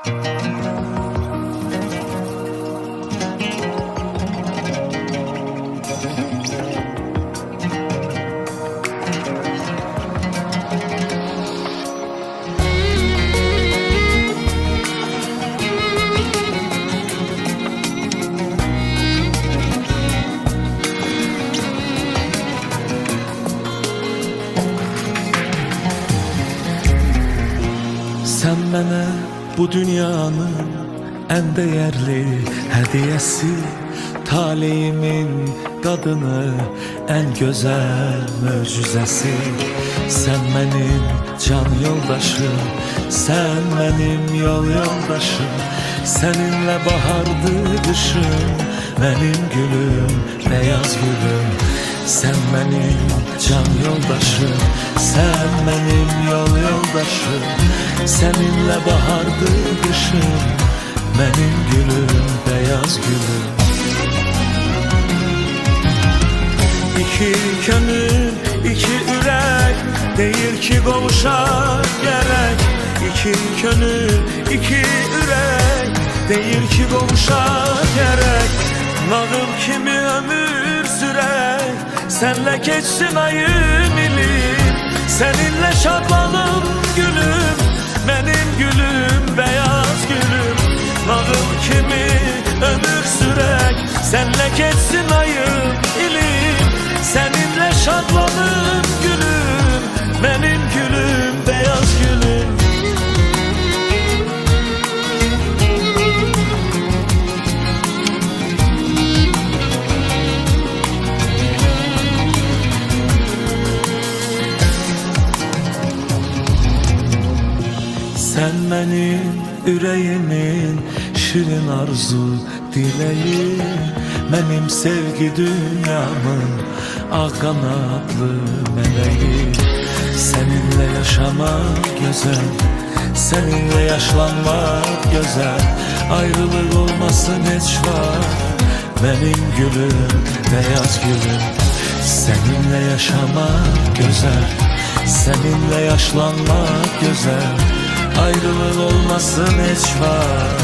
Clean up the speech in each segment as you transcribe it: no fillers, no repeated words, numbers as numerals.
Sen mənə bu dünyanın ən dəyərli hədiyəsi, taleyimin qadını, ən gözəl möcüzəsi. Sən mənim can yoldaşım, sən mənim yol yoldaşım. Səninlə bahardı qışım, mənim gülüm, beyaz gülüm. Sen benim can yoldaşım, sen benim yol yoldaşım. Seninle bahardı kışım, benim gülüm, beyaz gülüm. İki könül, iki ürək, deyir ki qovuşaq gərək. İki könül, iki ürək, deyir ki qovuşaq gərək. Nağıl kimi ömür sürək, senle geçsin ayım ilim. Seninle şadlanım gülüm, benim gülüm, beyaz gülüm. Nağıl kimi ömür sürek, senle geçsin ayım ilim. Seninle şadlanım gülüm, benim gülüm, beyaz gülüm. Sen benim yüreğimin şirin arzu dileği, benim sevgi dünyamın ağ kanatlı meleği. Seninle yaşamak güzel, seninle yaşlanmak güzel. Ayrılık olmasın hiç var, benim gülüm, beyaz gülüm. Seninle yaşamak güzel, seninle yaşlanmak güzel. Ayrılık olmasın hiç vakt,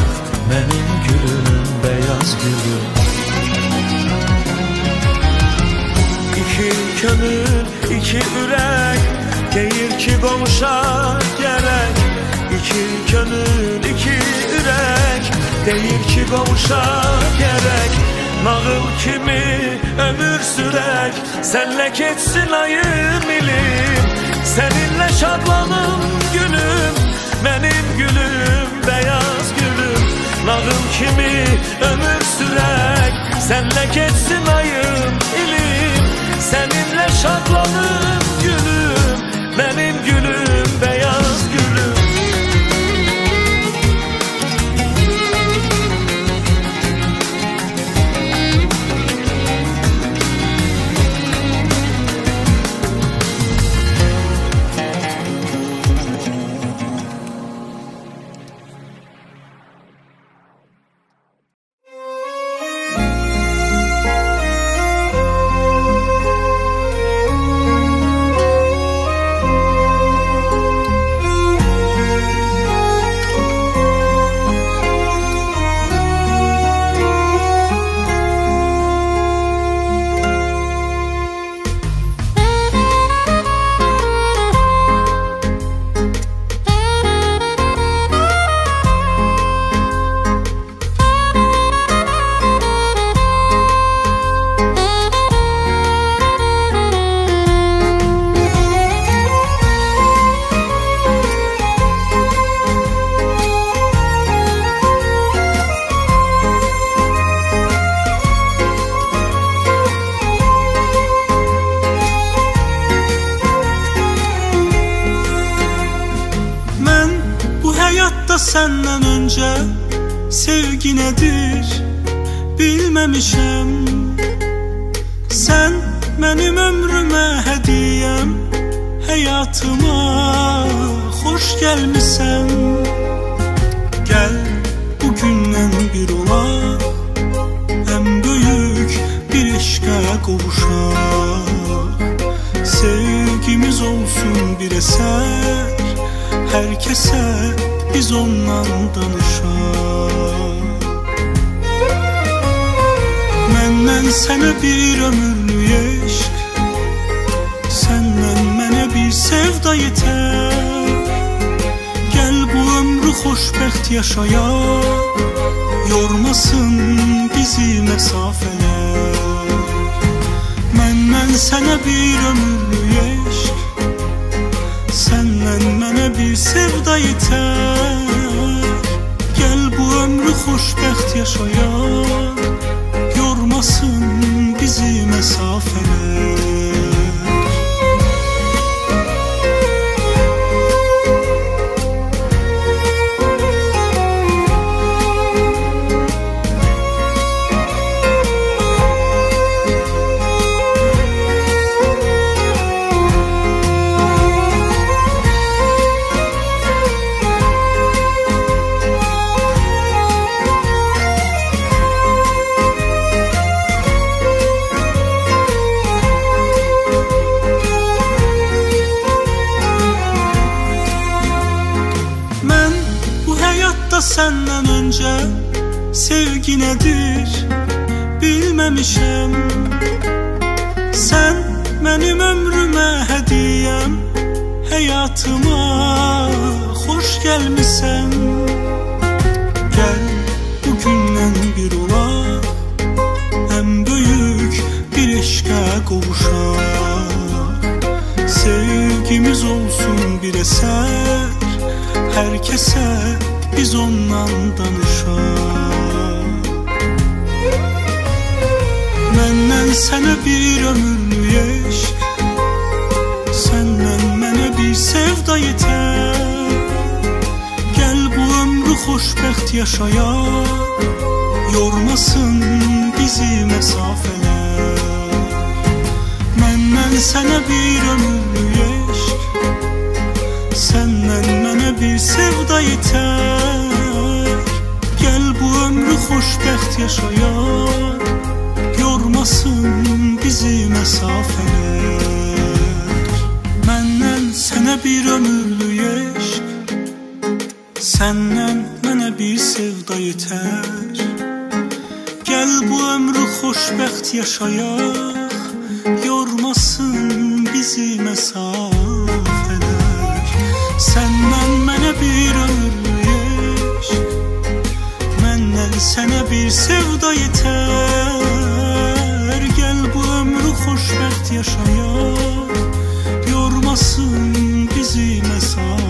benim gülüm, beyaz gülüm. İki könül, iki ürək, deyir ki qovuşaq gərək. İki könül, iki ürək, deyir ki qovuşaq gərək. Nağıl kimi ömür sürək, senle geçsin ayım ilim. Seninle şadlanım gülüm, benim gülüm, beyaz gülüm. Nağıl kimi ömür sürek, senle geçsin ayım ilim. Seninle şadlanım gülüm, benim gülüm, beyaz gülüm. Senden önce sevgi nedir bilmemişim. Sen benim ömrüme hediyem, hayatıma hoş gelmişsen. Gel bugünden bir olaq, hem büyük bir eşqə qovuşaq. Sevgimiz olsun bir eser, herkese biz biz ondan danışaq. Məndən sənə bir ömürlük eşq, səndən mənə bir sevda yetər. Gəl bu ömrü xoşbəxt yaşayaq, yormasın bizi məsafələr. Məndən sənə bir ömürlük eşq, səndən mənə bir sevda yetər. Gəl bu ömrü xoşbəxt yaşayaq, yormasın bizi məsafələr. Səndən öncə sevgi nədir bilməmişəm. Sən mənim ömrümə hədiyyəm, həyatıma xoş gəlmisən. Gəl bugündən bir olaq, ən böyük bir eşqə qovuşaq. Sevgimiz olsun bir əsər, hər kəsə biz ondan danışaq. Məndən sənə bir ömürlük eşq, səndən mənə bir sevda yetər. Gəl bu ömrü xoşbəxt yaşayaq, yormasın bizi məsafələr. Məndən sənə bir ömürlük eşq, səndən mənə bir sevda yetər. Gəl bu ömrü xoşbəxt yaşayaq, yormasın bizi məsafələr. Məndən sənə bir ömürlük eşq, səndən mənə bir sevda yetər. Gəl bu ömrü xoşbəxt yaşayaq, yormasın bizi məsafələr. Səndən mənə bir ömürlük eşq, məndən sənə bir sevda yetər. Gəl bu ömrü xoşbəxt yaşayaq, yormasın bizi məsafələr.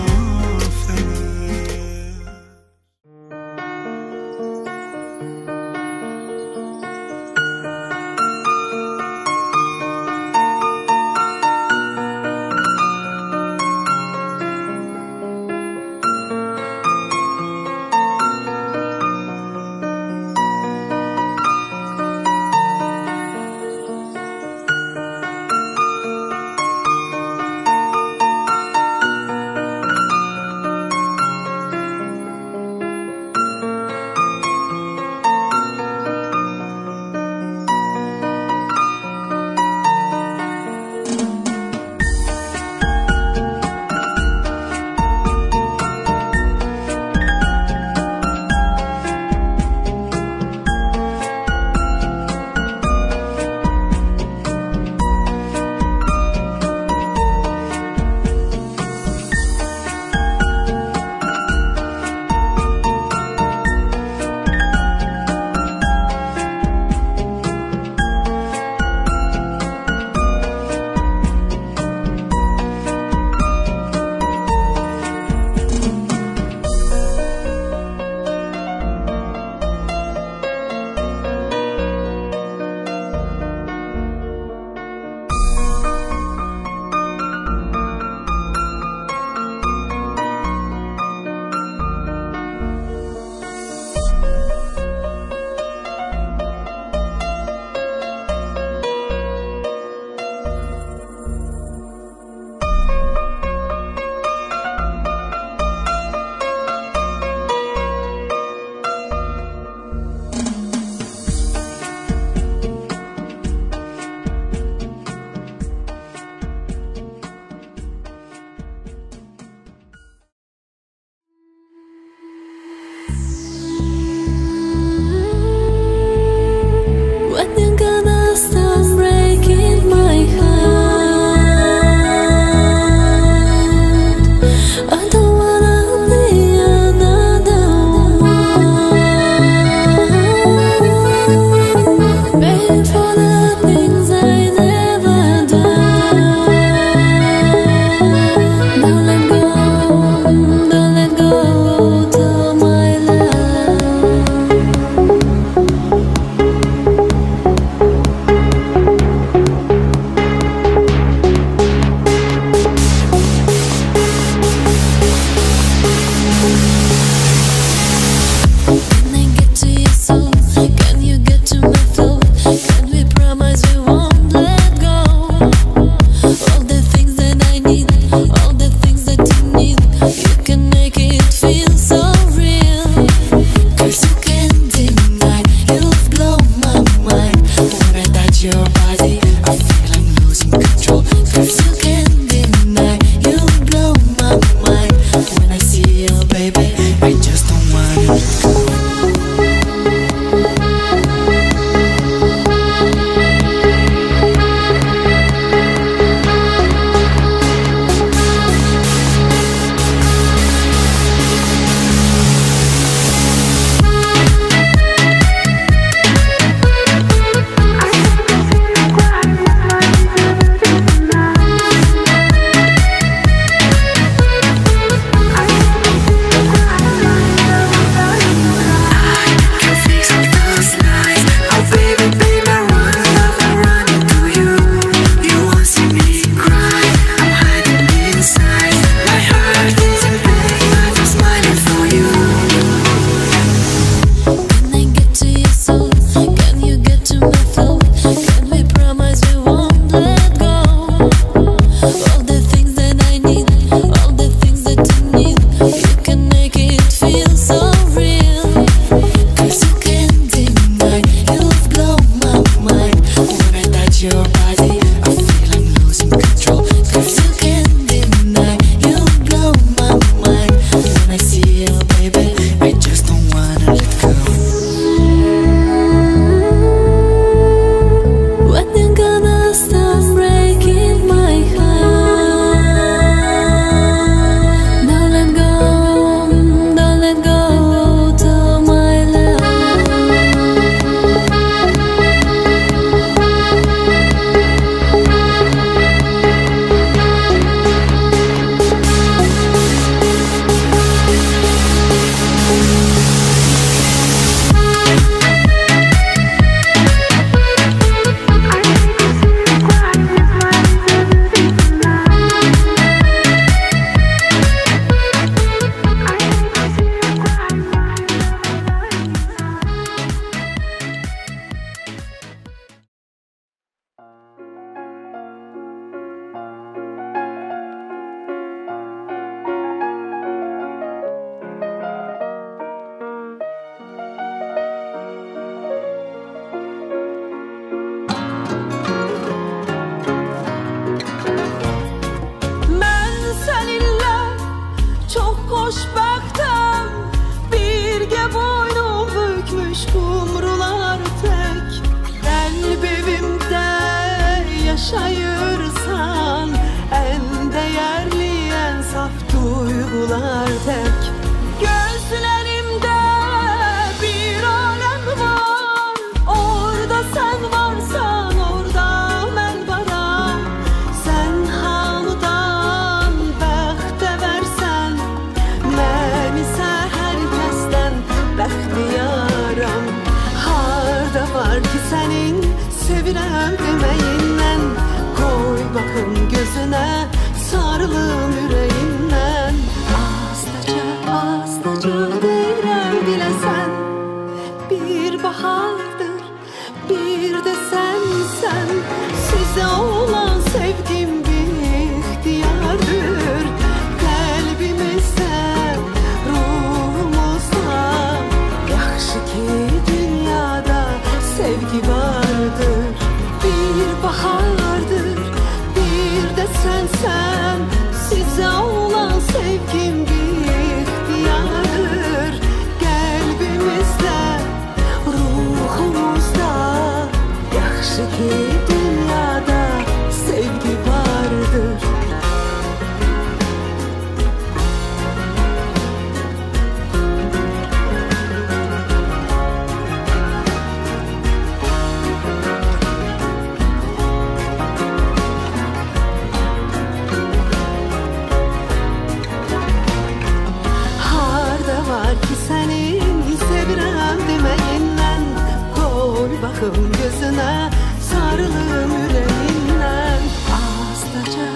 sənə sarılım ürəyindən. Astaca,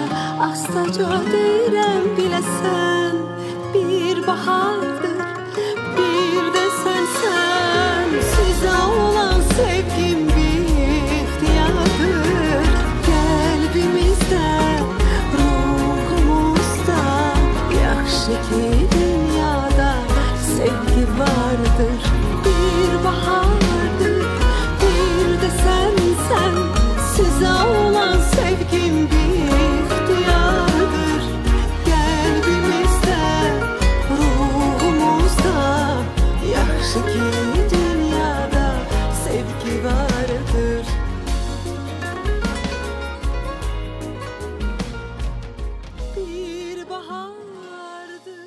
astaca deyirəm biləsən, bir bahardır, bir də sənsən. Sizə olan sevgim bir ixtiyardır, qəlbimizdə, ruhumuzda. Yaxşı ki dünyada sevgi vardır, bir bahardır, bir də sənsən. Sizə olan sevgim bir ixtiyardır, qəlbimizdə, ruhumuzda. Yaxşı ki dünyada sevgi vardır. Bir bahardır.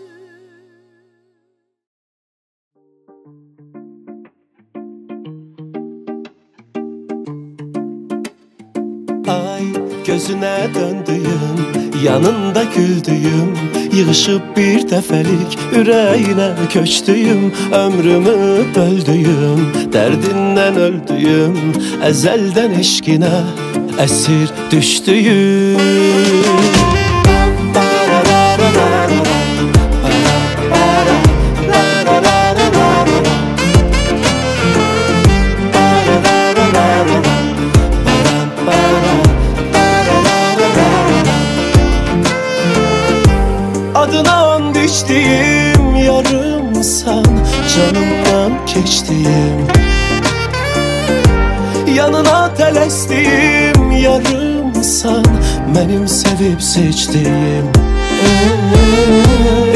Ay gözünə döndüyüm, yanında güldüyüm, yığışıb bir dəfəlik ürəyinə köçdüyüm, ömrümü böldüyüm, dərdindən öldüyüm, əzəldən eşqinə əsir düşdüyüm. Adına and içtiğim yarımsan, canımdan keçtiğim, yanına tələsdiyim yarımsan, mənim sevib seçdiyim.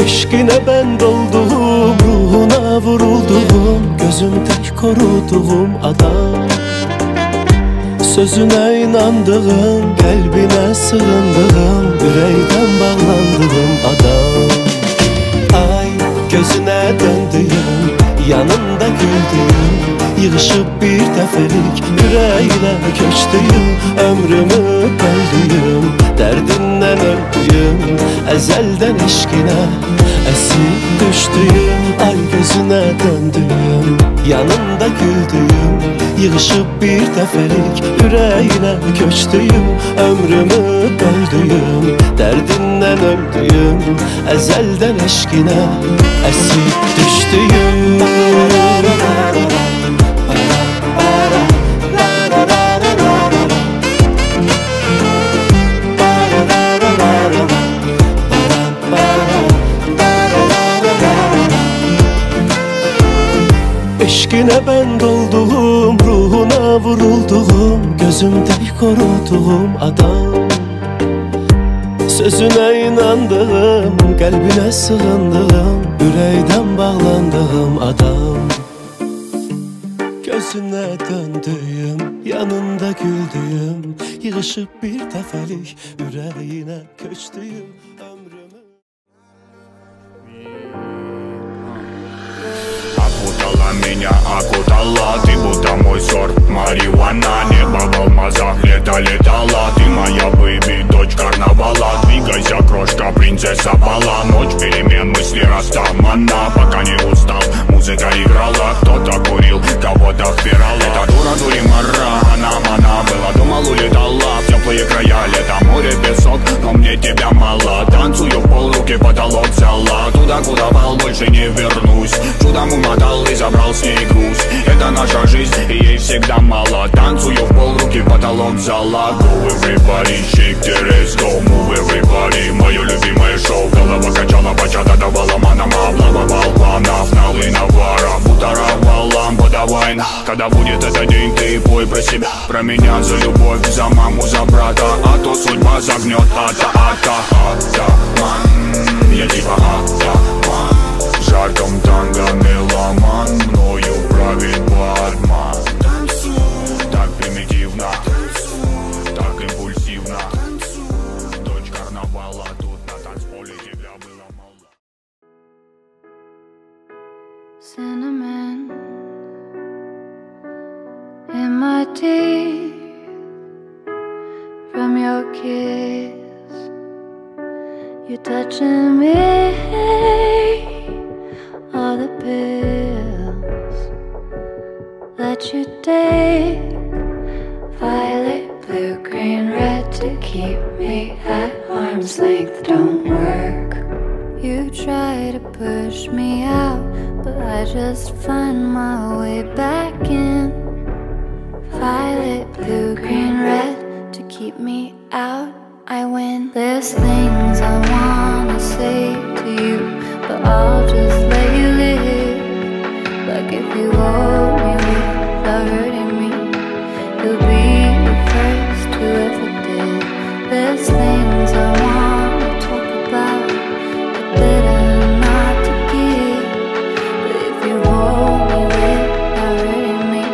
Eşqinə bənd olduğum, ruhuna vurulduğum, gözüm tək koruduğum adam. Sözünə inandığım, qəlbinə sığındığım, ürəkdən bağlandığım adam. Ay gözünə döndüyüm, yanında güldüyüm, yığışıb bir dəfəlik ürəyinə köçdüyüm, ömrümü böldüyüm, dərdindən öldüyüm, əzəldən eşqinə əsir düşdüyüm. Ay gözünə döndüyüm, yanında güldüyüm, yığışıb bir dəfəlik ürəyinə köçdüyüm, ömrümü böldüyüm, dərdindən öldüyüm, əzəldən eşqinə əsir düşdüyüm. Eşqinə bənd olduğum, ruhuna vurulduğum, gözüm tək koruduğum adam. Sözünə inandığım, qəlbinə sığındığım, ürəkdən bağlandığım adam. Gözünə döndüyüm, yanında güldüyüm, yığışıb bir dəfəlik ürəyinə köçdüyüm, ömrümü. Окутала меня, окутала, ты будто мой сорт марихуана. Небо в алмазах, лето летала, ты моя бэйби, дочь карнавала. Двигайся, крошка, принцесса бала, ночь перемен, мысли растамана. Пока не устал, музыка играла, кто-то курил, кого-то впирал. Эта дура дуримара, она была, думал улетала в теплые края. Лето, море, песок, но мне тебя мало. Танцую в пол, руки потолок взяла, туда, куда вал, больше не вернусь. Чудом умотал и забрал с ней груз. Это наша жизнь, и ей всегда мало. Танцую в пол, руки потолок взяла. Go everybody, shake the ass, go move everybody. Мое любимое шоу, голова качала, бачата давала манама. Облавывал планов, налы навара, бутаровал лампа, давай. Когда будет этот день, ты пой про себя, про меня, за любовь, за маму, за брата. А то судьба загнет, атаман. Я типа атаман. В жарком танго меломан, мною правит бармен. Так примитивно, так импульсивно. Дочь карнавала, тут на танцполе тебя было мало. Cinnamon in my teeth from your kiss, you're touching me. All the pills that you take to keep me at arm's length don't work. You try to push me out, but I just find my way back in. Violet, blue, green, red, to keep me out, I win. There's things I wanna say to you, but I'll just let you live. Like if you hold me without hurting me, you'll be the first who ever did. There's things I wanna talk about, but better not to give. But if you hold me without hurting me,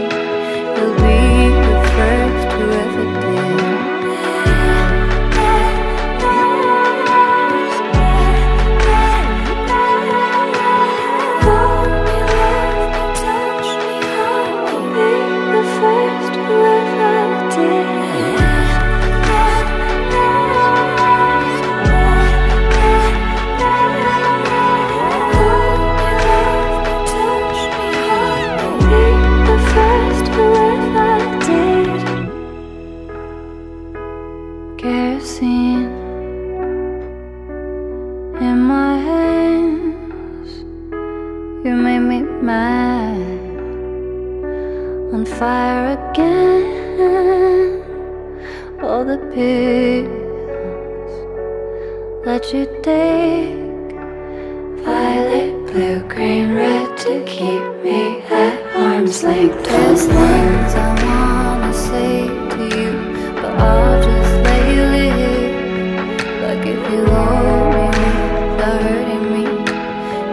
you'll be the first who ever did. Hold me, love me, touch me, hold me, be the first who ever did. Kerosene in my hands, you made me mad, on fire again. All the pills let you take, violet, blue, green, red, to keep me at arm's length. There's things I wanna say to you, but I'll just let you live. Like if you hold me without hurting me,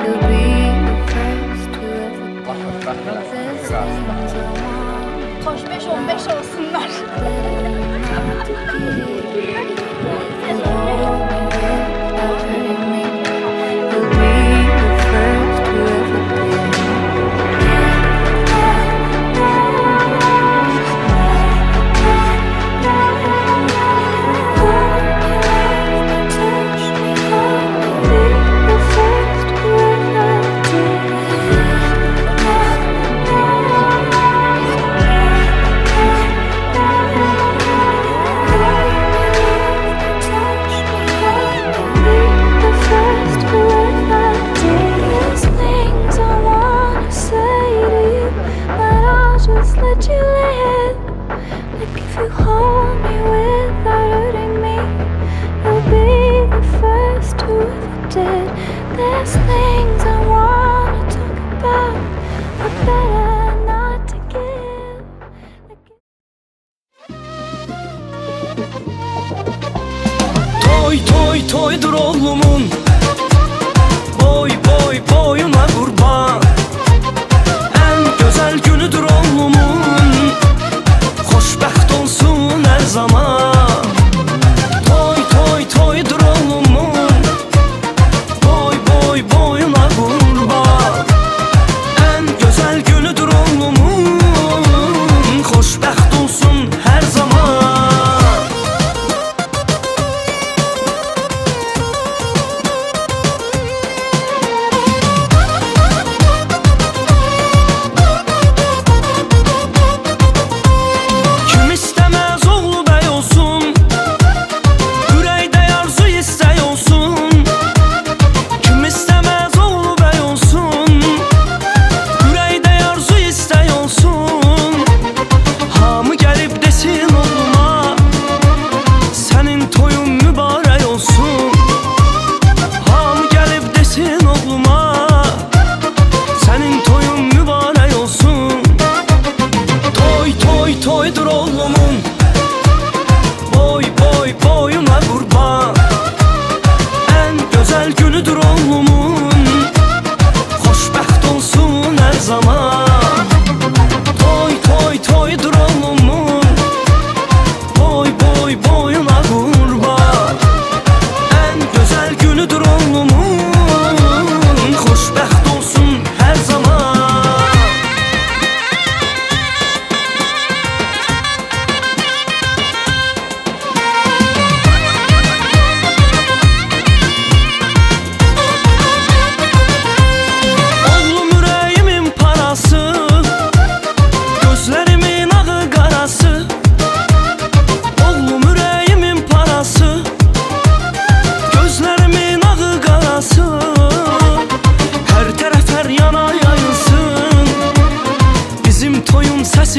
you'll be the first to ever do. There's things I want. Hoş 5-15 olsunlar.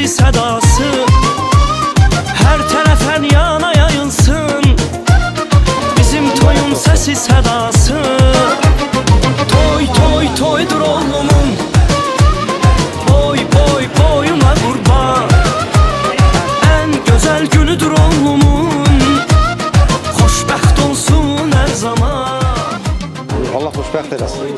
sədası hər tərəfən yana yayılsın. Bizim toyun səsi sədası toy toy toydur oğlumun. Boy boy boyuna qurban, ən gözəl günüdür oğlumun. Xoşbəxt olsun hər zaman. Allah xoşbəxt eləsin.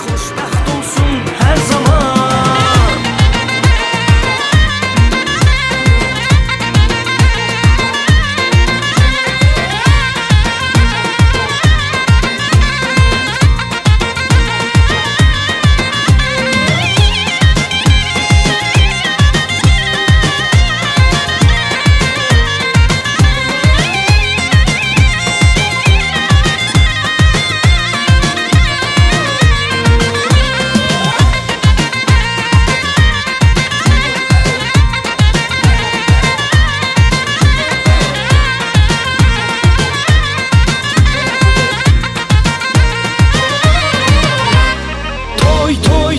Xoşbəxt olsun hər zaman.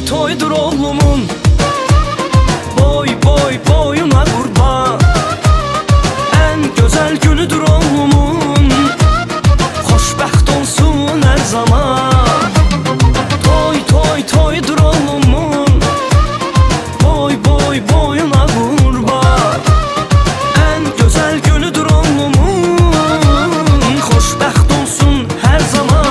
Toydur oğlumun, boy boy boyuna qurban, ən gözəl günüdür oğlumun. Xoşbəxt olsun hər zaman. Toy toy toydur oğlumun, boy boy boyuna qurban, ən gözəl günüdür oğlumun. Xoşbəxt olsun hər zaman.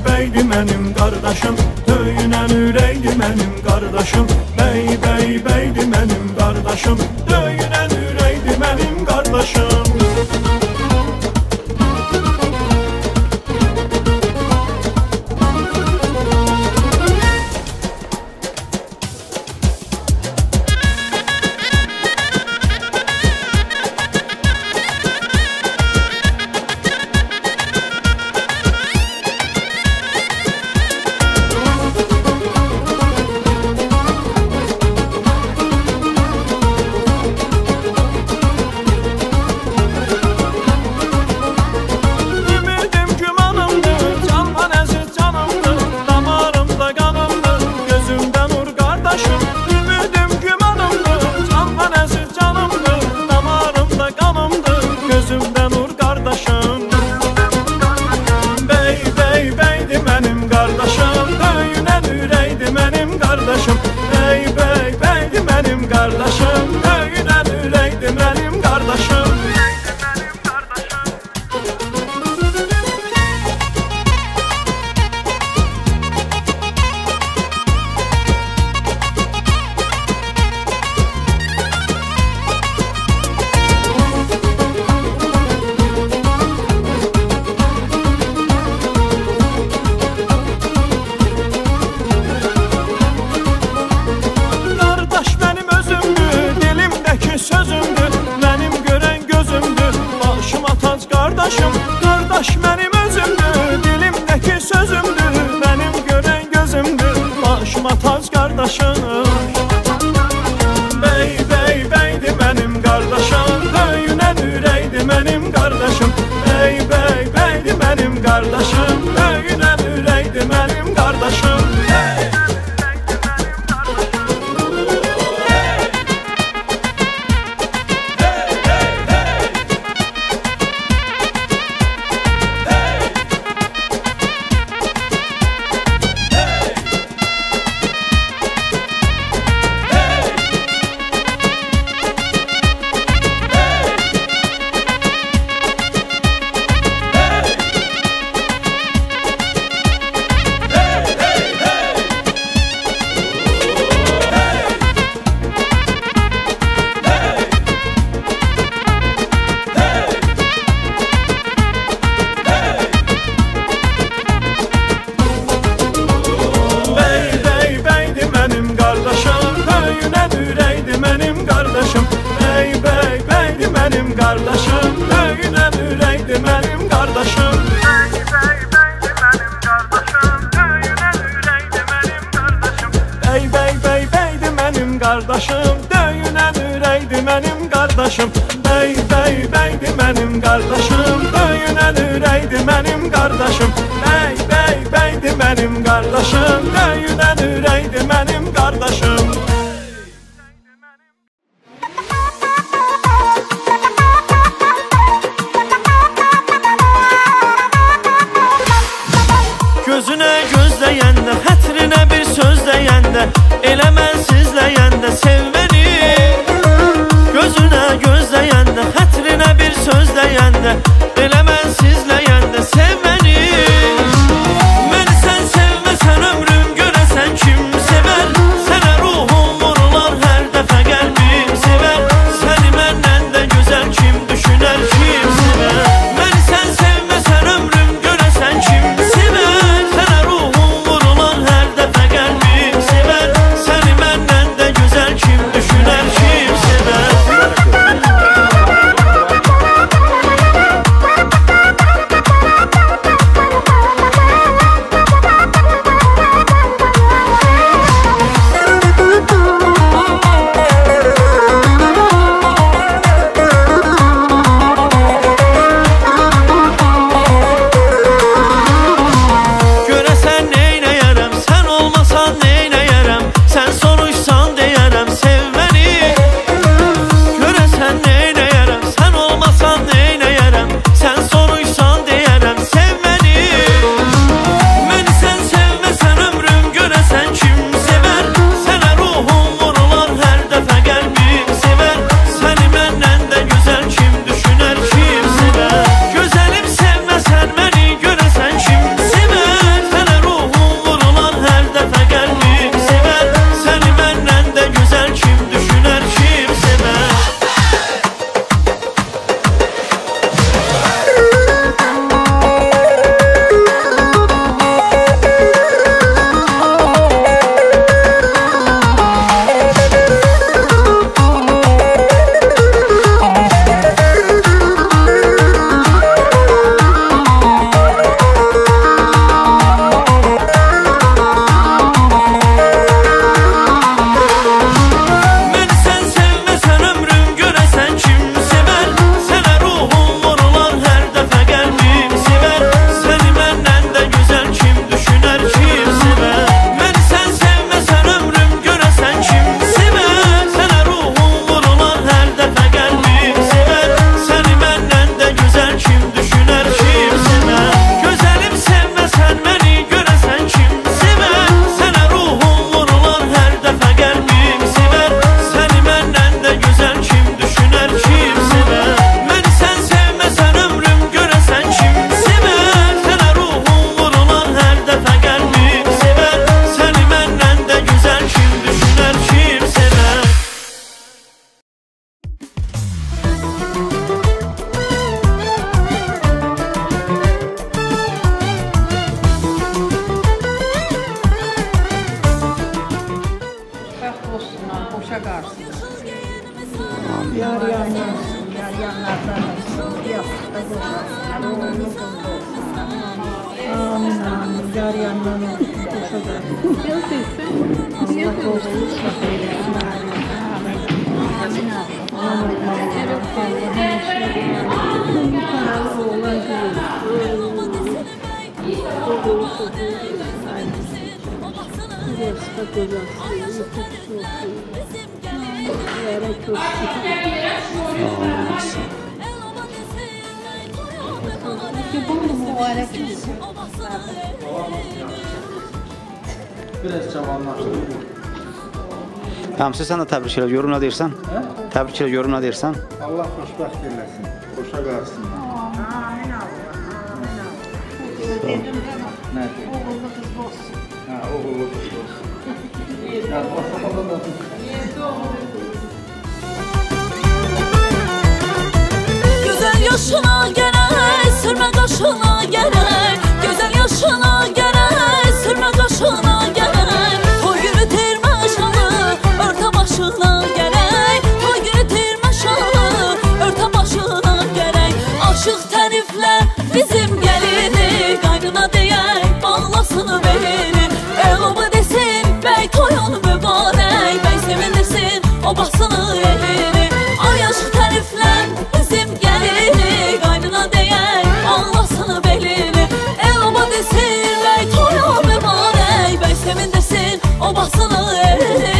beydi mənim qardaşım, döyünən ürəkdi mənim qardaşım. Beydi mənim qardaşım, döyünən ürəkdi mənim qardaşım. qardaşım. Bey, bey, beydi mənim qardaşım, böyünən ürəkdi mənim qardaşım. Bey, bey, beydi mənim qardaşım, böyünən ürəkdi mənim qardaşım. Qardaşım, böyünən ürəkdi mənim qardaşım. Bey, bey, bey, beydi mənim qardaşım, böyünən ürəkdi mənim qardaşım. Bey, bey, beydi mənim qardaşım, böyünən ürəkdi mənim qardaşım. Bey, bey, beydi mənim qardaşım, böyünən ürəkdi mənim qardaşım. Gözünə gözləyəndə, xətrinə bir söz deyəndə, elə mən sizləyəndə sev məni. Gözünə gözləyəndə, xətrinə bir söz deyəndə, elə mən sizləyəndə sev məni. Məni sən sevməsən ömrüm, görəsən kim sevər? Sənə ruhum vurular hər dəfə qəlbim sevər. Səni məndən də gözəl kim düşünər, kim sevər? Məni sən sevməsən ömrüm, görəsən kim sevər? Yar yanlar olsun, yar yanlardan olsun. Yastıkta boşalsın, oğlunu buldu olsun. Amin amin, yar yanlar olsun. Biraz cavanlaşdı. Hamsi sen de tebrik ederim. Yorum ne dersen? Tebrik ederim. Yorum ne dersen? Allah xoşbəxt eləsin. Xoşa qalsınlar. Amin Allah. Oğullu kız olsun. Ha, oğullu kız olsun. Güzel yaşına gerek, sürme kaşına gerek. Güzel yaşına gerek, sürme kaşına gerek. Toy günü tirme şalı, örte başına gerek. Toy günü tirme şalı, örte başına gerek. Aşık təriflər bizim gelini, kaynına deyək bağlasını belini. El oba desin, bey toyun mübarək. Bey sevindirsin, obasını elini. Ay aşık təriflər bizim gelini, kaynına deyək bağlasını belini. El oba desin, bey toyun mübarək. Bey sevindirsin, obasını elini.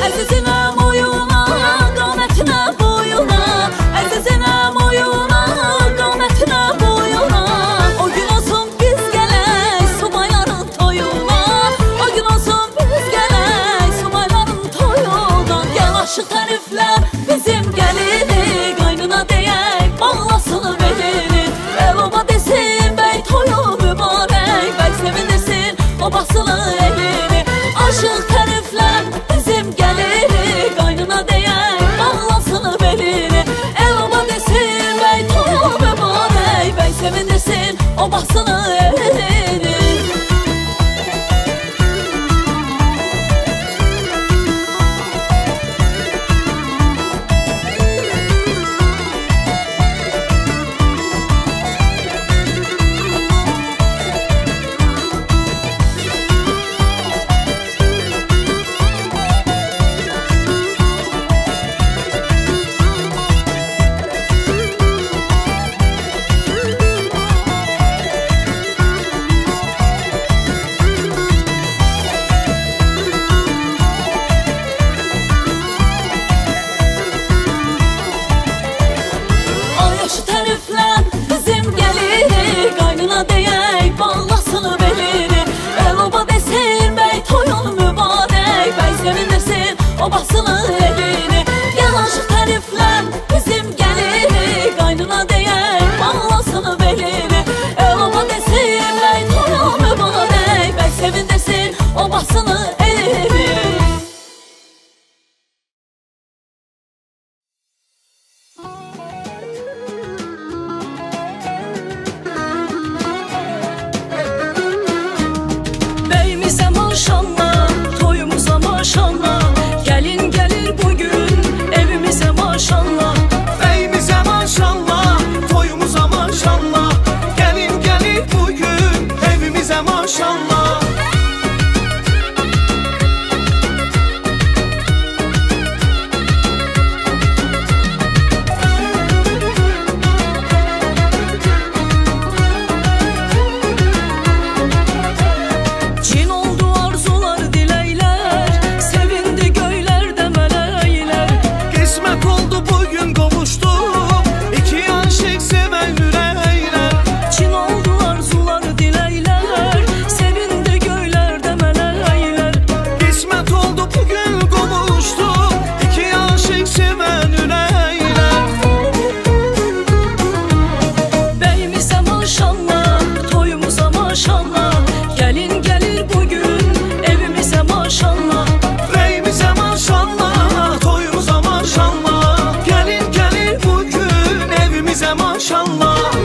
Əzizinə moyuna, qamətinə boyuna. Əzizinə moyuna, qamətinə boyuna. O gün olsun biz gələk subayların toyuna. O gün olsun biz gələk subayların toyuna. Gəl aşıq təriflər bizim gəlini, qaynına deyək bağlasını belini. El oba desin, bey toyu mübarək. Bey sevindirsin, obasını elini. Aşıq təriflər bizim gəlini, qaynına deyək bağlasını belini. El oba desin, bey toyu mübarək. Bey sevindirsin, obasını elini. Ay aşı təriflər bizim gəlini, qaynına deyək bağlasını belini. El oba desin, bey toyun mübarək. Bey sevindirsin, obasını elini. Gəl aşıq təriflər bizim gəlini, qaynına deyək bağlasını belini. El oba desin, bey toyun mübarək. Bey sevindirsin, obasını elini. Beyimize maşallah, toyumuza maşallah. Gelin gelir bugün evimize maşallah. Beyimize maşallah, toyumuza maşallah. Gelin gelir bugün evimize maşallah. evimizə maşallah.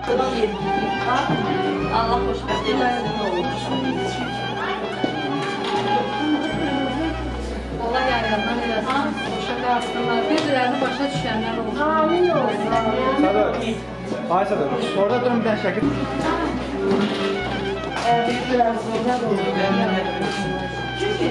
Allah xoşbəxt eləsin. Allah yararından eləsin. Boşa qalsınlar. Bir-birlərini başa düşənlər olsun. Amin olsun. Ay Sadır, orada durun bir dənə şəkil. Bir-birlərini sonra da olur. Çünki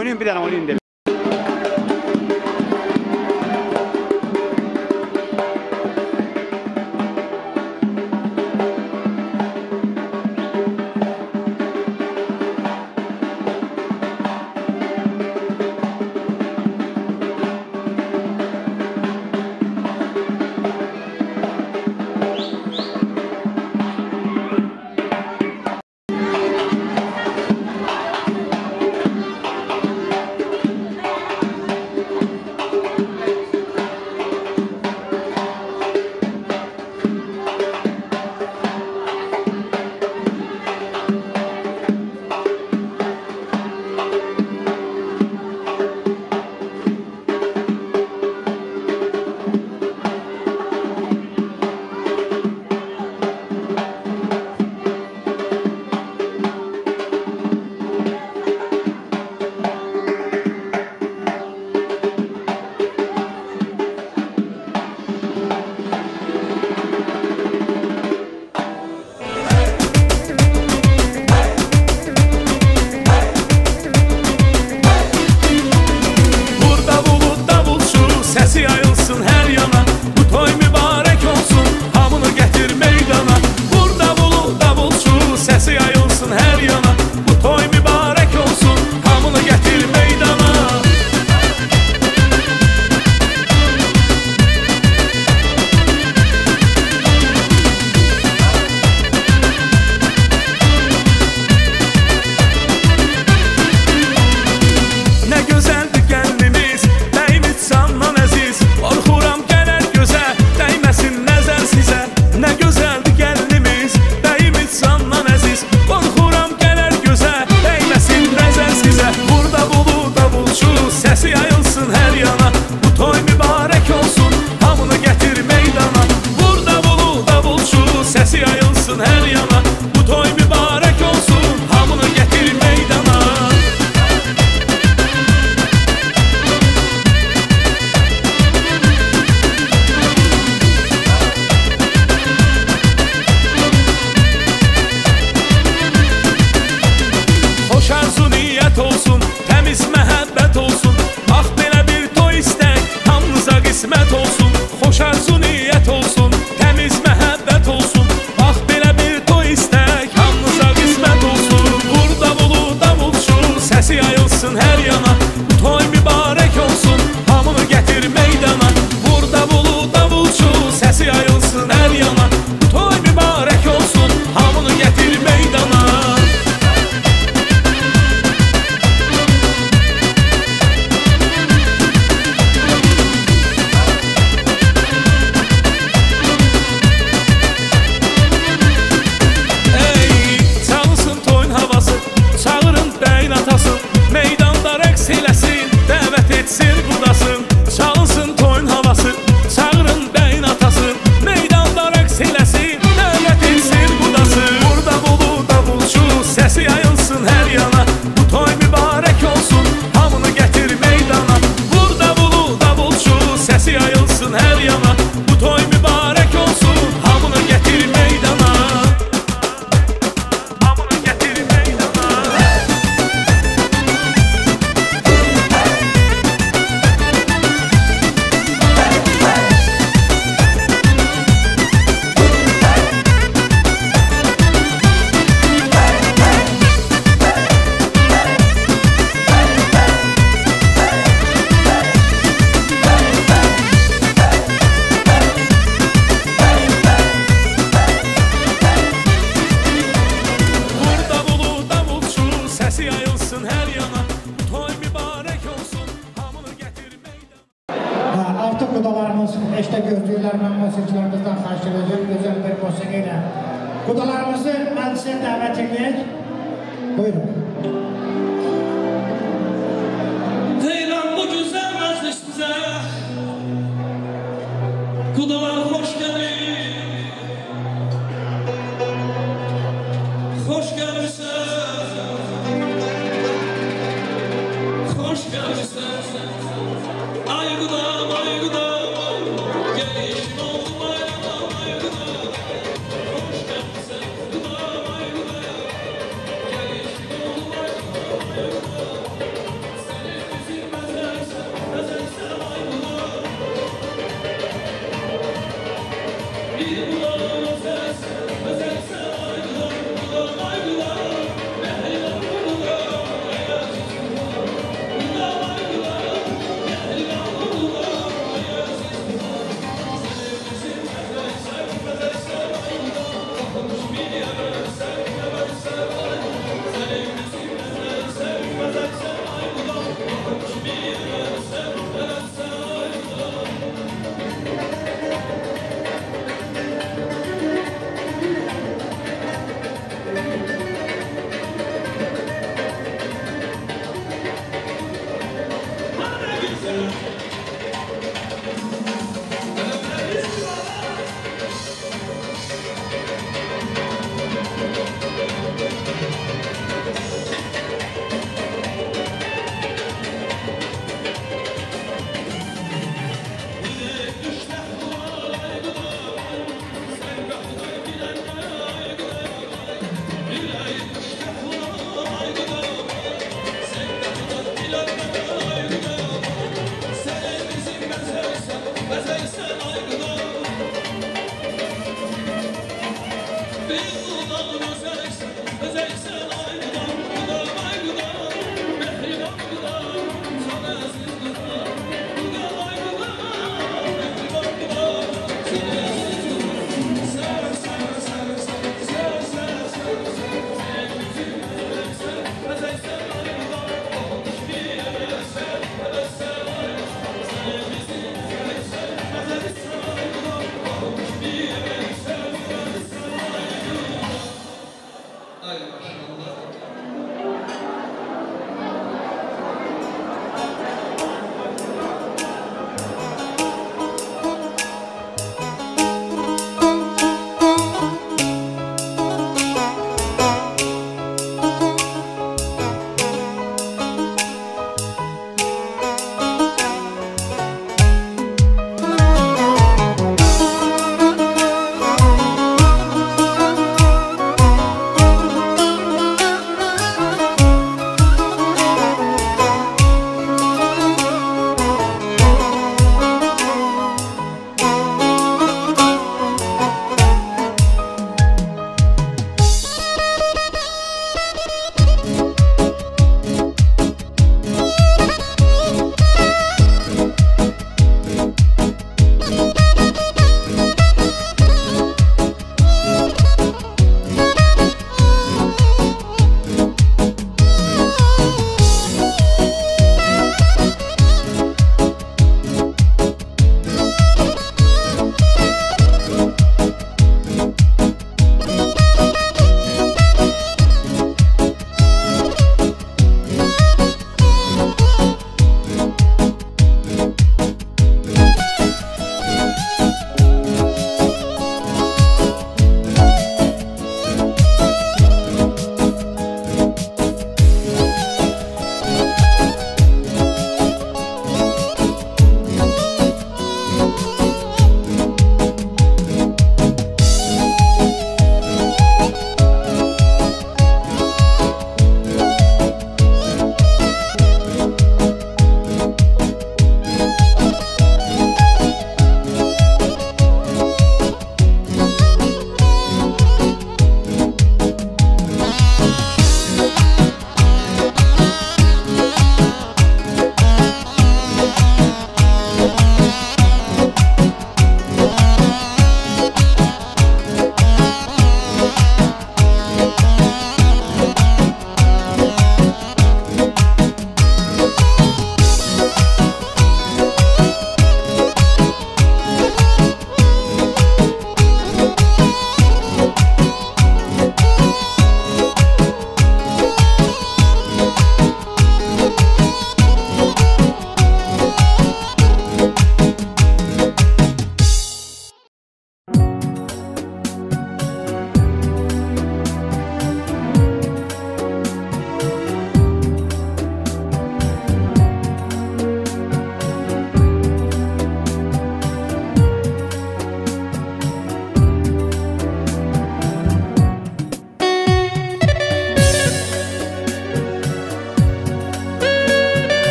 Oynayın bir dənə oynayın dedim. xahiş edəcəm, gözəl bir musiqi ilə. Qudalarımızı məclisə dəvət edək. Buyurun. Deyirəm bu güzel məclisimizə Qudalar xoş gəlir Xoş gəlirsən Xoş gəlirsən Ay qudam, ay qudam Gəlişin oldu ay qudam, ay qudam Xoş gəlirsən qudam, ay qudam Gəlişin oldu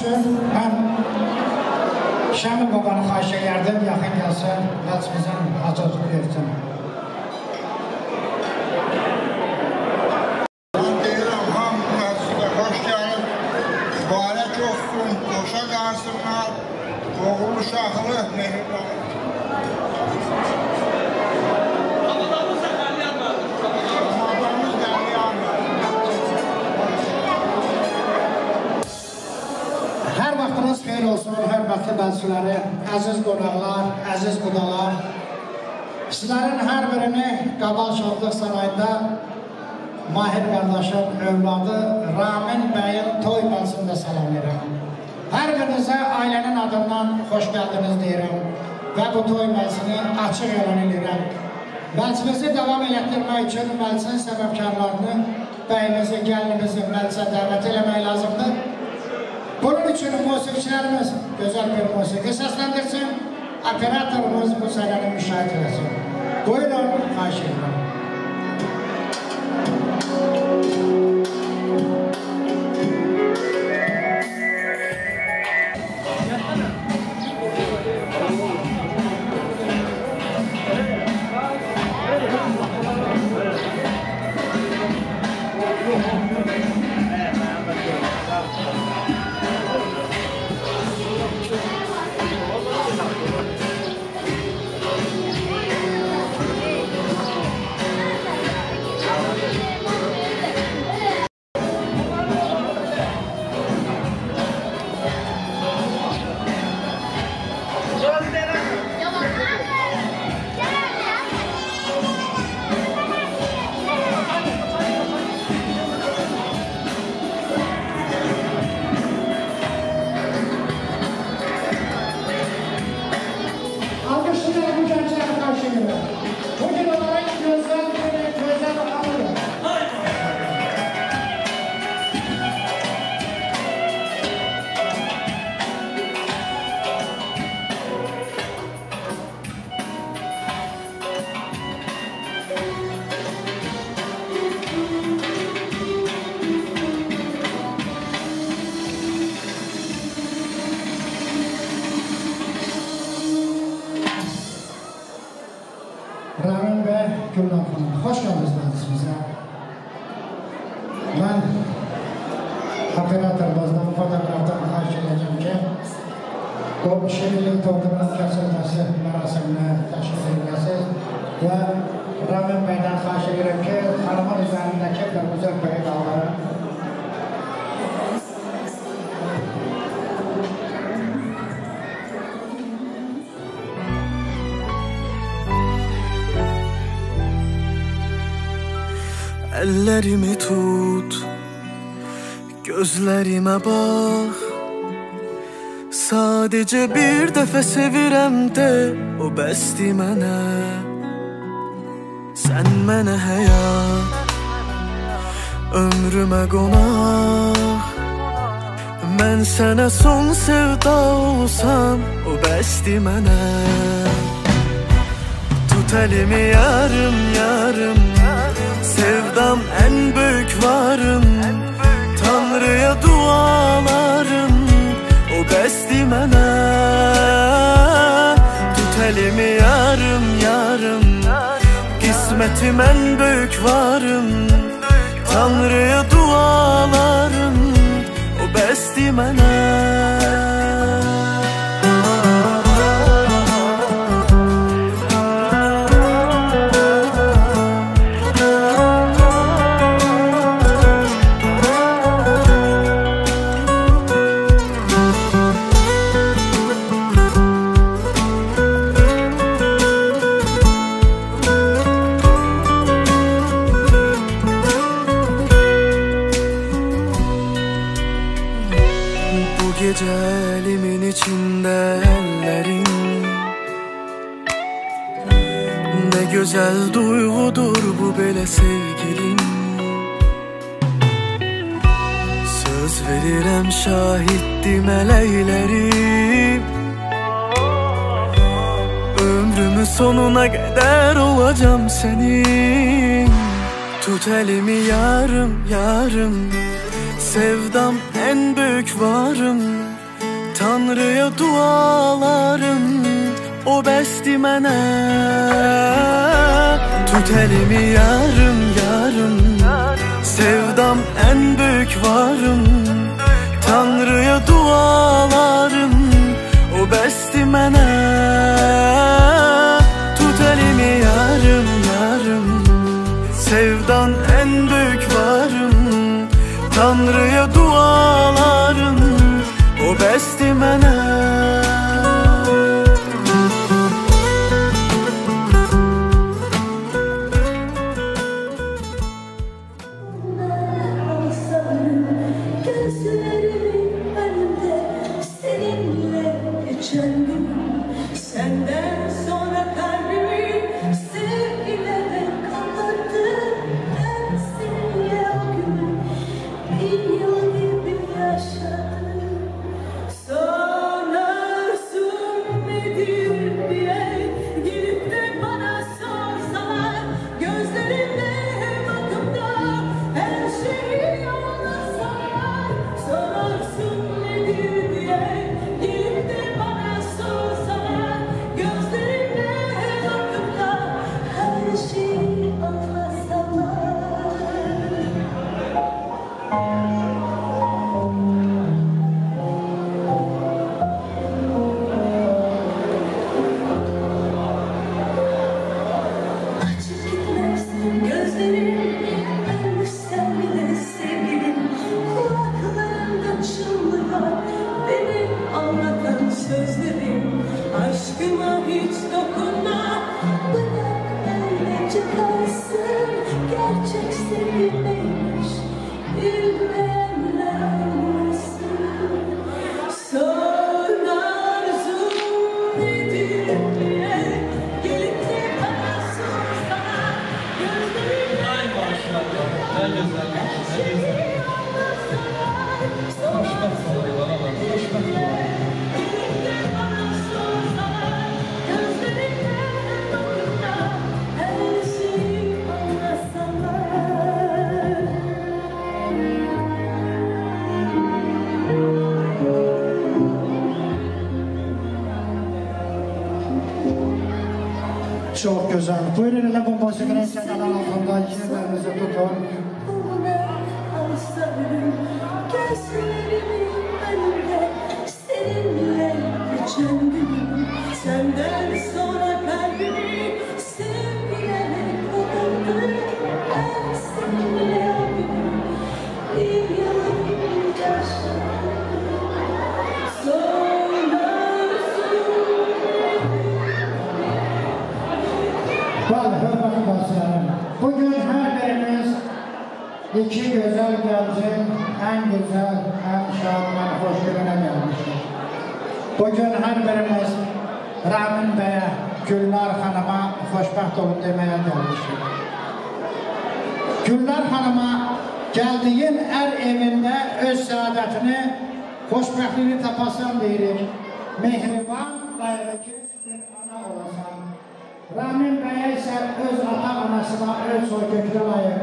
üçün mən Şəmil babanı xahiş edərdim, yaxın gəlsən, vəzifəzən açıqlıq versin. Ben deyirəm, hamı vəzifə xoş gəlib, mübarək olsun, qoşa qalsınlar, oğul uşaqlı, mehriban. Hər vaxtınız xeyir olsun, hörmətli bəzifələri, əziz qonaqlar, əziz qudalar. Sizlərin hər birini Qabal Şadlıq Sarayında Mahir qardaşım, övladı Ramin bəyin toy bəlsində salam verirəm. Hər birinizə ailənin adından xoş gəldiniz deyirəm və bu toy bəlsini açıq elan edirəm. Bəlsimizi davam elətdirmək üçün bəlsin səbəbkarlarını, bəyimizi, gəlinimizi bəlsə dəvət eləmək lazımdır. Bunun üçün musiqiçilərimiz gözəl bir musiqi səsləndirsin, operatorumuz bu sənəni müşahidə etsin. Buyurun, xahiş edirəm. Ramin bəy, Gülnam xanım, xoş gəldiniz məclisimizə. Mən operatorumuzdan, fotoqrafdan xahiş edəcəm ki, o şirinlik tordunun kəsilməsi mərasiminə təşkil ediləsiz və Ramin bəydən xahiş edirəm ki, xanımın üzərindəki qırmızı bəyi qaldırın. Ellerimi tut, gözlerime bak. Sadece bir dəfə sevirəm de, o bəsdi mənə. Sən mənə həyat, ömrümə qonaq. Mən sənə son sevda olsam, o bəsdi mənə. Tut elimi yarım yarım, sevdam en büyük varım. Tanrı'ya dualarım, o bəsdi mənə. Tut elimi yarım yarım, qismətim en büyük varım. Tanrı'ya dualarım, o bəsdi mənə. Gece elimin içinde ellerin, ne güzel duygudur bu belə sevgilim. Söz verirəm şahiddi mələklərim, ömrümün sonuna kadar olacağım senin. Tut elimi yarım yarım, sevdam en büyük varım. Tanrıya dualarım o bəsdi mənə. Tut elimi yarım yarım, sevdam en büyük varım. Tanrıya dualarım o bəsdi mənə. Tut elimi yarım yarım, sevdan en büyük varım. Tanrıya dualarım o bəsdi mənə. Senden sonra kalbimi sevgilere kapattım. Ben seninle o gün bir yıl gibi yaşadım. Sorarsın nedir diye gelip de bana sorsalar, gözlerinde bakımda her şeyi anlatsalar. Sorarsın nedir diye gelip de bana sorsalar, gözlerinde bakımda her şeyi anlatsalar. Açıp gitmezsin gözlerin, ben sen bile sevgilim. Kulaklarımda çınlıyor benim anlatan sözlerim. Aşkıma hiç dokunma, bırak öylece kalsın. Gerçek sevgi neymiş, bilmeyenler anlasın. Sorarsın nedir diye gelip de bana sorsalar, gözlerimle her şeyi anlatsalar. Sorarsın nedir diye gelip de bana sorsalar, gözlerimle bakımda her şeyi anlatsalar. Çok güzel. Buyurun hele bu musikinin senden altında yerlerinizi tutun. Gözlerimin önünde seninle geçen gün. Senden sonra kalbimi sevgilere kapattım. Ben seninle o gün bir yıl yaşadım. Vallahi hürmetli dostlarım, bugün her birimiz iki güzel gencin en güzel, en şadman, hoş gününe gelmişiz. Bugün her birimiz Ramin Bey'e, Gülnar Hanım'a hoşbaht olun demeye gelmişiz. Gülnar Hanım'a geldiğin er evinde öz saadetini, hoşbahtliğini tapasan deyirik. Mehriban, gayrekeş bir ana olasan. Ramin Bey'e ise öz ata anasına, öz soyköküne layık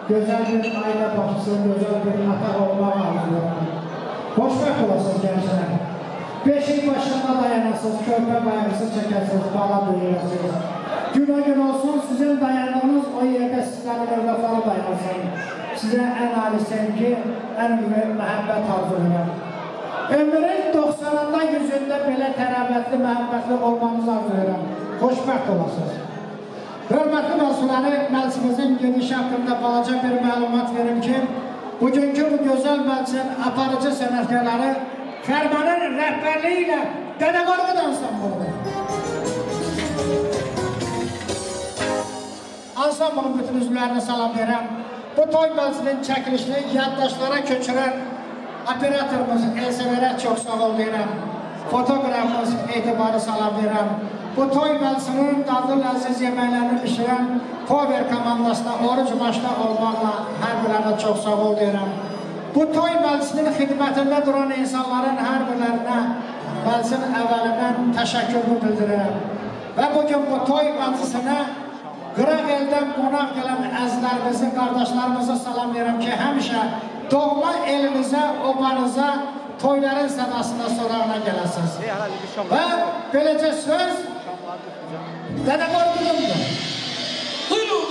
güzel bir aile başısı, güzel bir ata olmak arzuyorum. Hoşbaht olasınız gençler. Beşik başında dayanasınız, körpe bayırısı çekesiniz, bala büyüyesiniz. Gün o gün olsun sizin dayandığınız o yerde sizlerin evlatları dayansın. Size en âli sevgi, en büyük məhəbbət arzulayım. Ömrün 90'ında 100'ünde belə tərəvətli, məhəbbətli olmanızı arzulayım. Hoşbəxt olasınız. Hörmətli dostları, məclisimizin geniş haqqında balaca bir məlumat verim ki, bugünkü bu gözəl məclisin aparıcı sənətkarları Fərmanın rəhbərliyi ilə Dədə Qorqud ansamblıdır. Ansamblın bütün üzvlərini salam verirəm. Bu toy məclisinin çəkilişini yaddaşlara köçürən operatorumuz Elsəvərə çox sağ ol deyirəm. Fotoğrafımız etibarı salam verirəm. Bu toy məclisinin dadlı ləziz yeməklərini pişirən Power komandasına oruc maçda olmaqla hər birlərinə çox sağ ol deyirəm. Bu toy məclisinin xidmətində duran insanların hər birlərinə məclisin əvvəlindən təşəkkürümü bildirirəm. Və bugün bu toy məclisinə qıraq eldən qonaq gələn əzizlərimizi, qardaşlarımıza salam verirəm ki, həmişə doğma elimizə, obanıza, toyların sədasında sorağına gələsiniz. Və beləcə söz Dədə Qorqudumdur. Buyurun.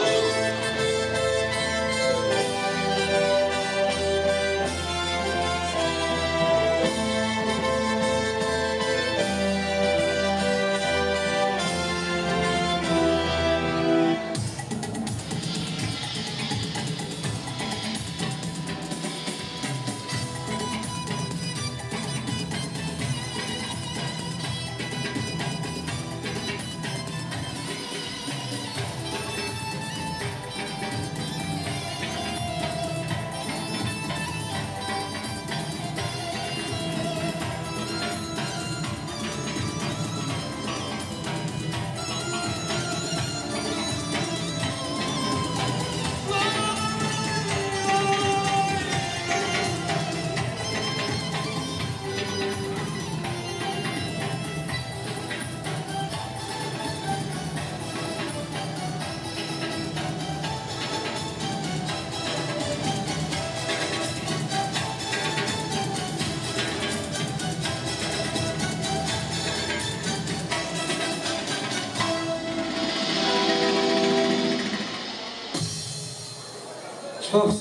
Çok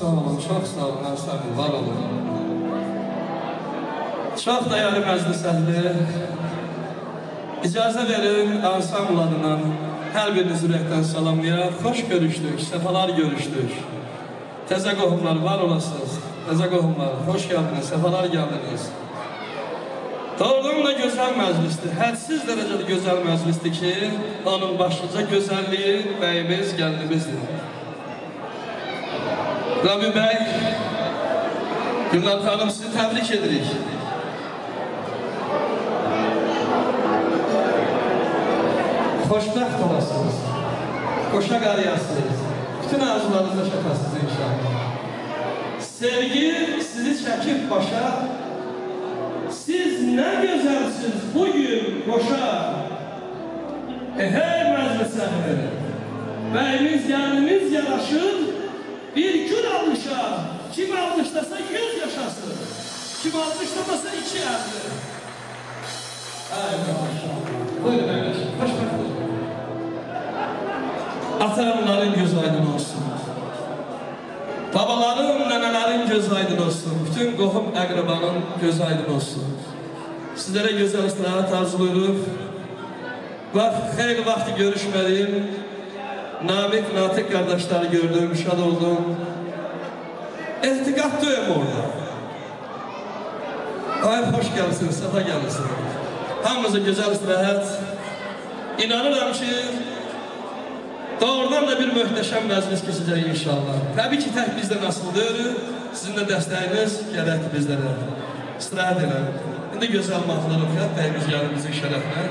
sağ olun, Ərsəl, var olun. Çox dəyərli məclis əhli, icazə verin Ərsəl adına hər biriniz ürəkdən salamlayaq. Xoş görüşdük, səfalar görüşdük. Təzə qohumlar, var olasınız. Təzə qohumlar, xoş gəldiniz, səfalar gəldiniz. Doğrudan da gözəl məclisdir, hədsiz dərəcədə gözəl məclisdir ki, onun başlıca gözəlliyi bəyimiz, gəldimizdir. Rabi bəy, Gülnar xanım, sizi təbrik edirik. Xoşbəxt olasınız, qoşa qarıyasınız, bütün arzularınızda şəkasınız inşallah. Sevgi sizi çəkib başa, siz nə gözəlsiniz bugün qoşa. Hey məclis əhli, bəyimiz, gəlinimiz yaraşır, bir gül almışa, kim almışdasa 100 yaşasın, kim almışdasa 2 əldir. Ay maşallah. Buyurun qardaşım, xoşbəxt olun. Atalarımların göz aydın olsun. Babalarım, nənələrin göz aydın olsun. Bütün qohum əqrabanın göz aydın olsun. Sizlərə gözəl istirahət arzulayırıq. Xeyli vaxtı görüşmədiyim Namik, Natiq qardaşları gördüm, şad oldum. Ehtiqat döyüm orada. Ay, xoş gəlsiniz, səfa gəlsiniz. Hamımıza gözəl istirahət. İnanıram ki, doğrudan da bir möhtəşəm məclis keçəcək inşallah. Təbii ki, tək bizdən asılı deyil, sizin də dəstəyiniz gərəkdir bizlərə. İstirahət edin. İndi gözəl mahnılar oxuyaq, bəyimiz gəlimizin şərəfinə.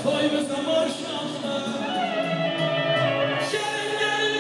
Toyumuza maşallah, gelin gelin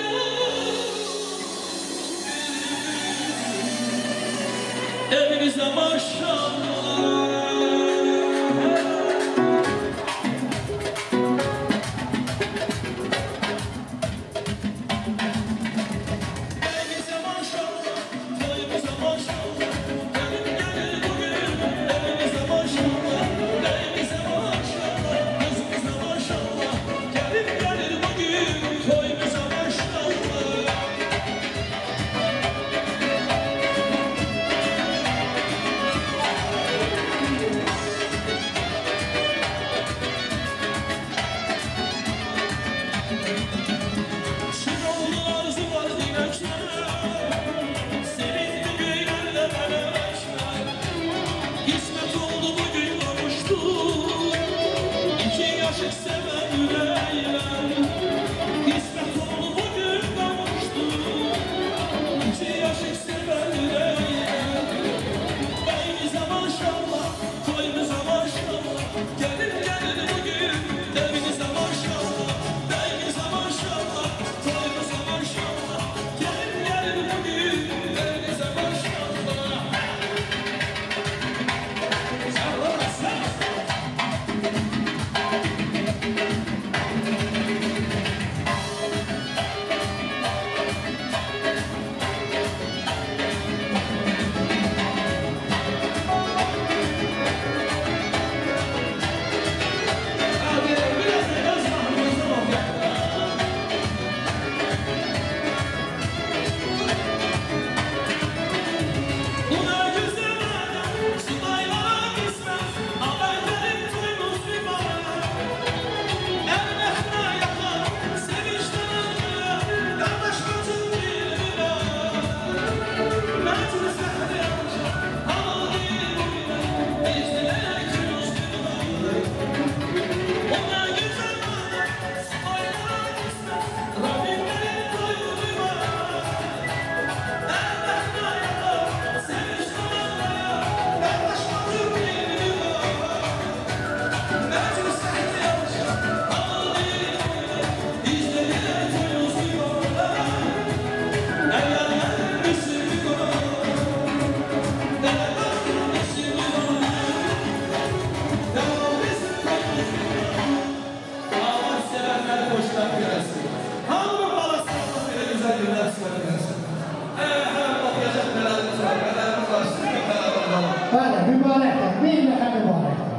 mübarəkdir, bir dəfə mübarəkdir.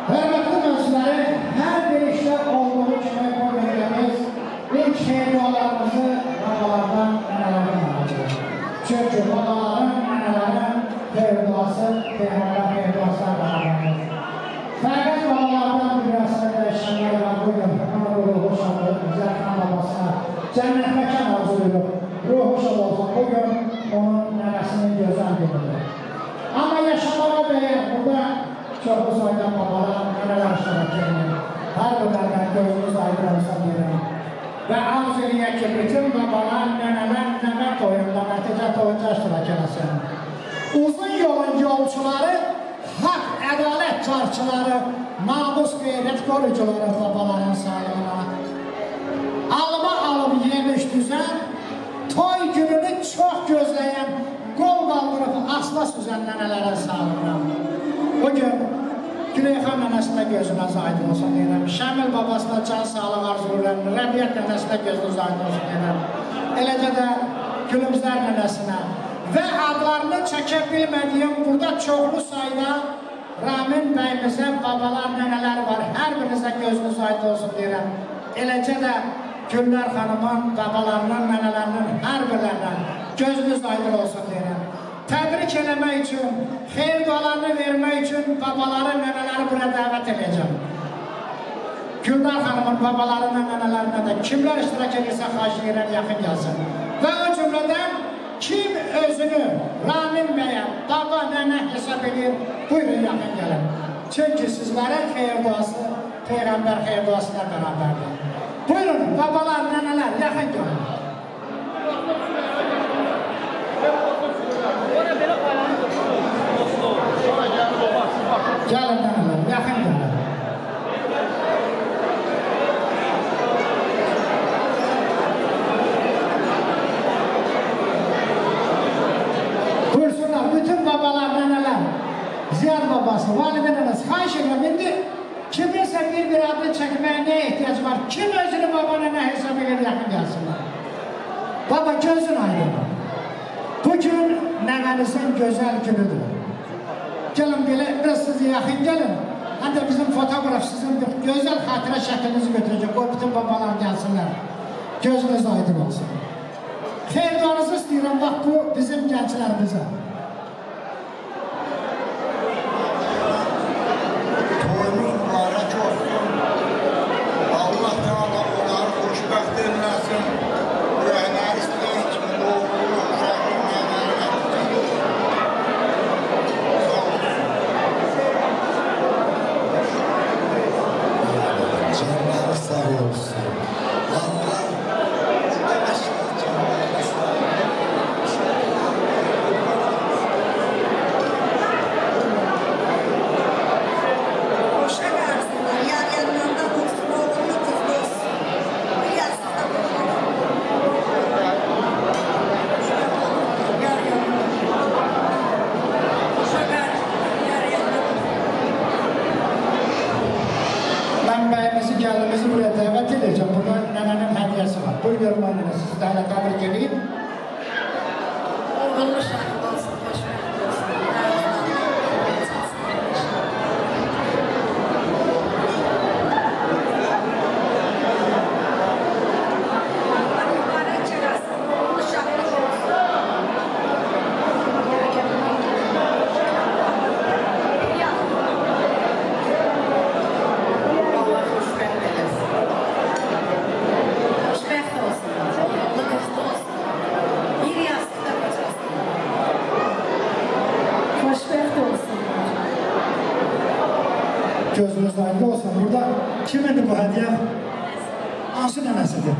Hörmətli mövzuları, hər bir işdə olduğu kimi bu müjdəmiz ilk dualarımızı babalardan, nənələrdən alacaq. Çünki babaların, nənələrin duası, Peyğəmbər duası adamlardır. Fəqət babalardan dünyasını dəyişənlər var bugün, onun ruhu şadı, Zərkan babasına cənnət məkan arzu edib, ruhu şadı olsun bugün onun nənəsinin gözəl günüdür. Amma yaşamağa deyir, burada çoxlu sayda babalar, nənələr iştirak edir. Hər birlərdən gözünüz aydın olsa deyirəm. Və arz eləyək ki, bütün babalar, nənələr, nəmə toyunda, nəticə toyunda iştirak eləsin. Uzun yolun yolçuları, haqq, ədalət çarçıları, namus, qeyrət qorucuları babaların sağlığına. Alıma alıb yemiş düzən, toy gününü çox gözləyən, qol qaldırıb asla süzən nənələrin sağlığına. Bugün Güneyxan nənəsinə gözünüz aydın olsun deyirəm. Şəmil babasına can sağlıq arzulayırəm. Rəbiyyət nənəsinə gözünüz aydın olsun deyirəm. Eləcə də Gülümzər nənəsinə və adlarını çəkə bilmədiyim burada çoxlu sayda Ramin bəyimizə babalar, nənələr var. Hər birinizə gözünüz aydın olsun deyirəm. Eləcə də Güllər xanımın, babalarının, nənələrinin hər birlərinə gözünüz aydın olsun deyirəm. Təbrik eləmək üçün, xeyir dualarını vermək üçün babaları, nənələri buraya dəvət edəcəm. Güllər xanımın babalarına, nənələrinə də kimlər iştirak edirsə xahiş edirəm, yaxın gəlsin. Və o cümlədən kim özünü Ramin bəyə, baba, nənə hesab edir, buyurun yaxın gəlin. Çünki sizlərin xeyir duası, Peyğəmbər xeyir duasına bərabərdir. Buyurun, babalar, nənələr, yaxın gəlin. Gəlin nənələr, yaxın gəlin. Buyursunlar, bütün babalar, nənələr, Ziyad babası, validə nənəsi, xahiş edirəm, indi kiminsə bir adını çəkməyə nə ehtiyac var? Kim özünü baba, nənə hesab edir, yaxın gəlsinlər. Baba, gözün aydın. Bugün nənənizin gözəl günüdür. Gəlin belə, biraz sizi yaxın gəlin. Həm də bizim fotoğraf sizin gözəl xatirə şəklinizi götürəcək. Qoy bütün babalar gəlsinlər. Gözünüz aydın olsun. Xeyr duanızı istəyirəm, bax bu bizim gənclərimizə. Toyumuz mübarək olsun. Allah Teala onları xoşbəxt eləsin. Ürəkləri istəyən kimi doğru, uşaqlı, nəvələr. Canlar sağ olsun. Allah Gəlimizi buraya dəvət edəcəm. Burada nənənin hədiyəsi var. Buyur görmə nənə, sizi də hələ təbrik edeyim. Uğurlu şəhid olsun, xoşbəxt olsun. Mübarək eləsin, uğurlu şəhid olsun. Gözünüz aydın olsun. Burada kimindir bu hediye? Hansı nənəsidir?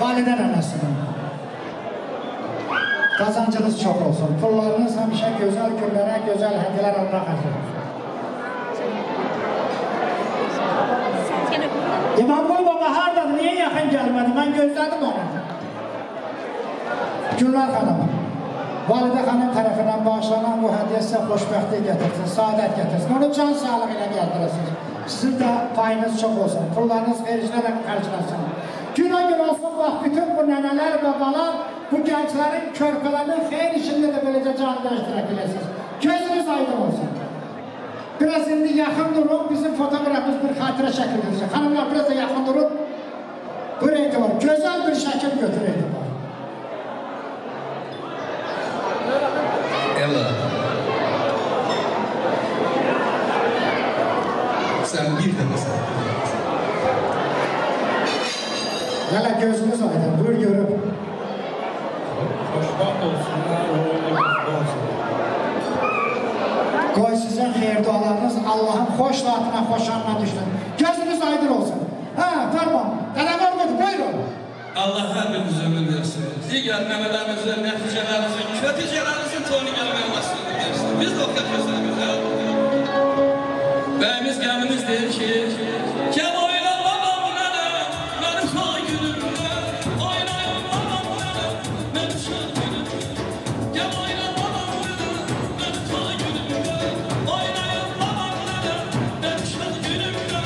Validə nənəsidir. Qazancınız çox olsun. Pullarınız həmişə gözəl günlərə, gözəl hədiyələr almaq hazır. İmamqul baba haradadır? Niyə yaxın gəlmədi? Mən gözlədim onu. Güllər xanım, Validə xanım tərəfindən bağışlanan bu hədiyyə sizə xoşbəxtlik gətirsin, saadət gətirsin. Onu can sağlığı ilə gəldirirsiniz. Sizin də payınız çox olsun, pullarınız xərclərə xərcləsin. Gün olsun, bax, bütün bu nənələr, babalar, bu gənclərin körpələrinin xeyr işində də beləcə canlı iştirak edəsiniz. Biraz indi yaxın durun, bizim fotoğrafımız bir xatirə şəkil götürəcək. Xanımlar biraz da yaxın durun. Buyur Etibar, gözəl bir şəkil götür Etibar. Ella. Sen bir de mesela. Yala gözünüz aydın, buyur görüp. Xoşbəxt olsunlar, uğurlu olsun. Qoy sizin xeyir dualarınız Allah'ın xoş zatına, xoşanına düşsün. Gözünüz aydın olsun. Ha, tamam. Qələmər qoydu, buyurun. Allah hər biriniz ömür versin. Digər nəmələrimizin, nəticələrimizin, nəticələrimizin toyunu gəlməyə başlayın versin. Biz də o qədər gözlərimizə. Bəyimiz gəmimiz deyir ki, Gəm oyna babam nədir, mənim şah günümdə. Oynayın babam nədir, mənim şah günümdə. Gəm oyna babam nədir, mənim şah günümdə. Oynayın babam nədir, mənim şah günümdə.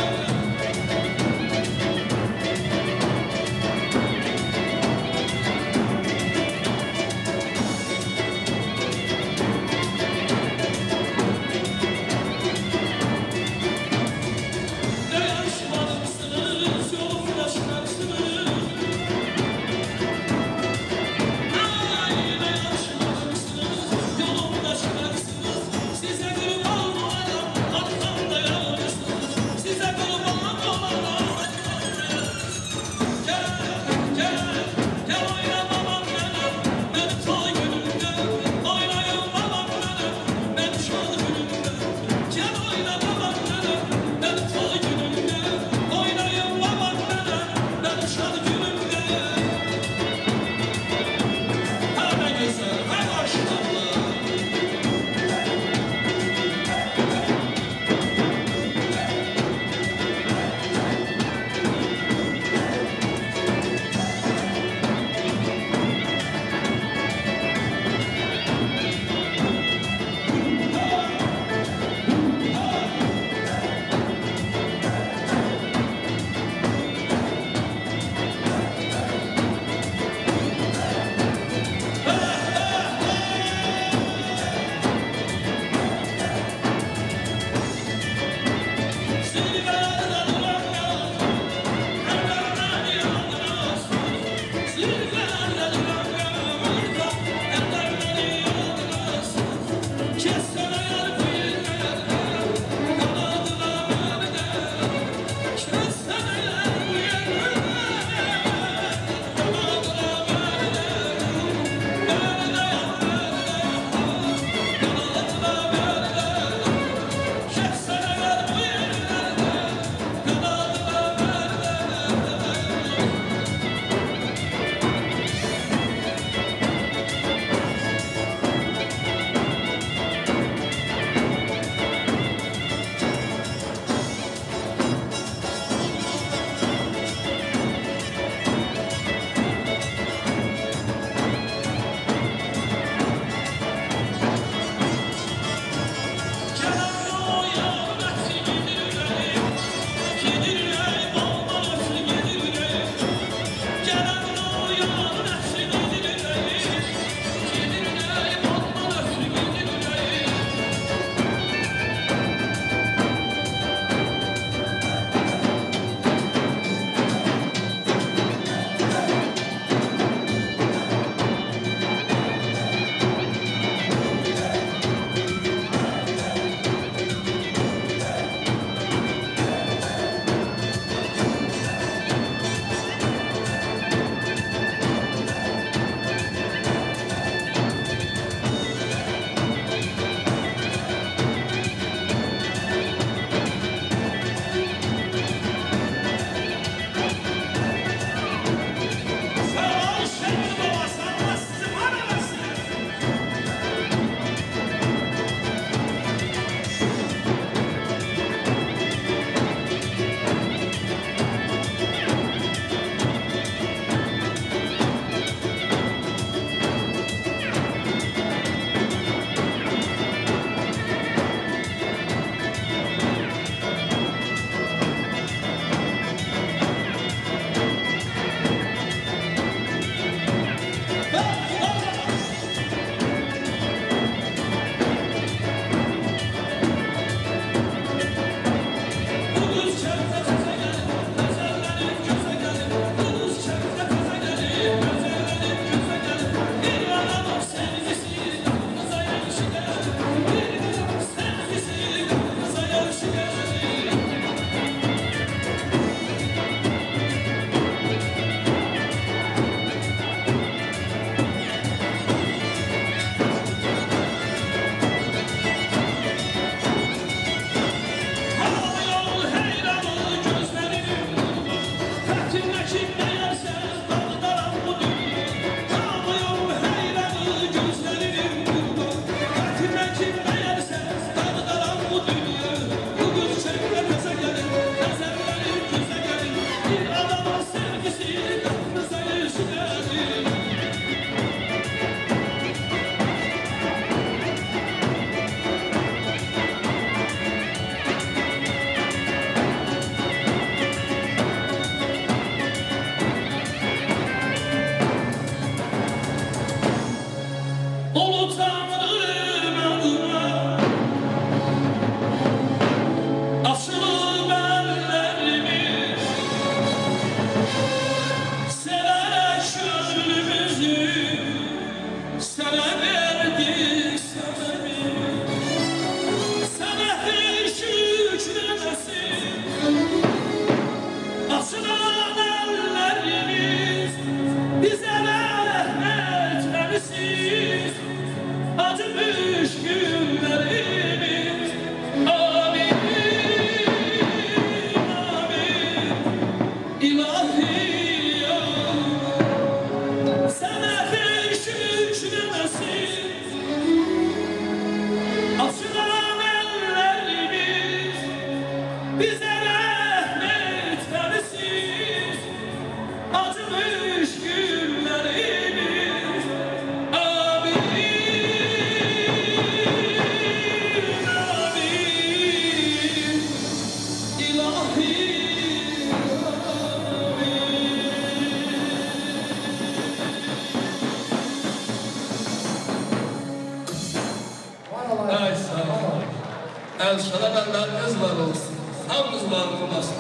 Elçiler əlləriniz var olsun. Hamınız var olasın.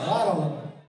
Var olun.